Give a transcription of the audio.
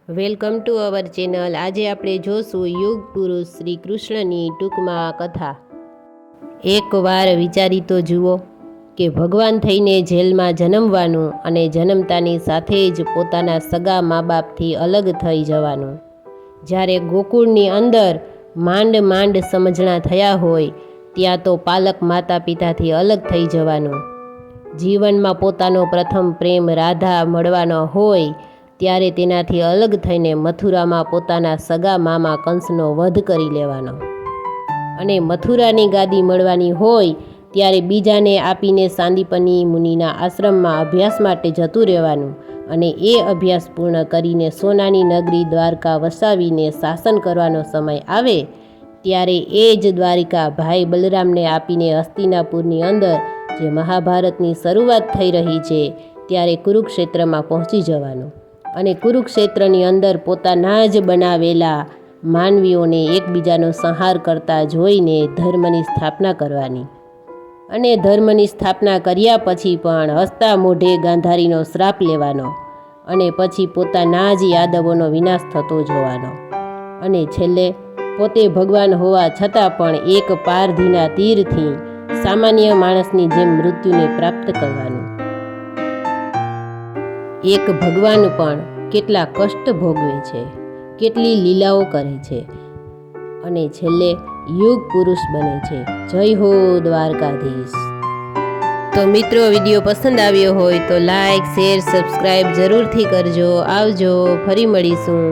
Welcome to our channel. આજે આપણે જોશું યુગ પુરુષ શ્રી કૃષ્ણની ટૂંકમાં કથા। એકવાર વિચારી તો જુઓ કે ભગવાન થઈને જેલમાં જન્મવાનું અને જન્મતાની સાથે જ પોતાના સગા મા બાપથી અલગ થઈ જવાનું। જ્યારે ગોકુળની અંદર માંડ માંડ સમજણા થયા હોય ત્યાં તો પાલક માતા પિતાથી અલગ થઈ જવાનું। જીવનમાં પોતાનો પ્રથમ પ્રેમ રાધા મળવાનો હોય ત્યારે તેનાથી અલગ થઈને મથુરામાં પોતાના સગા મામા કંસનો વધ કરી લેવાનો અને મથુરાની ગાદી મળવાની હોય ત્યારે બીજાને આપીને સાંદીપની મુનિના આશ્રમમાં અભ્યાસ માટે જતું રહેવાનું અને એ અભ્યાસ પૂર્ણ કરીને સોનાની નગરી દ્વારકા વસાવીને શાસન કરવાનો સમય આવે ત્યારે એ જ દ્વારિકા ભાઈ બલરામને આપીને હસ્તિનાપુરની અંદર જે મહાભારતની શરૂઆત થઈ રહી છે ત્યારે કુરુક્ષેત્રમાં પહોંચી જવાનું અને કુરુક્ષેત્રની અંદર પોતાના જ બનાવેલા માનવીઓને એકબીજાનો સંહાર કરતા જોઈને ધર્મની સ્થાપના કરવાની અને ધર્મની સ્થાપના કર્યા પછી પણ હસતા મોઢે ગાંધારીનો શ્રાપ લેવાનો અને પછી પોતાના જ યાદવોનો વિનાશ થતો જોવાનો અને છેલ્લે પોતે ભગવાન હોવા છતાં પણ એક પારધીના તીરથી સામાન્ય માણસની જેમ મૃત્યુને પ્રાપ્ત કરવાનું। એક ભગવાન પણ કેટલા કષ્ટ ભોગવે છે, કેટલી લીલાઓ કરે છે અને છેલ્લે યુગ પુરુષ બને છે। જય હો દ્વારકાધીશ। તો મિત્રો, વિડીયો પસંદ આવ્યો હોય તો લાઈક, શેર, સબસ્ક્રાઈબ જરૂરથી કરજો। આવજો, ફરી મળીશું।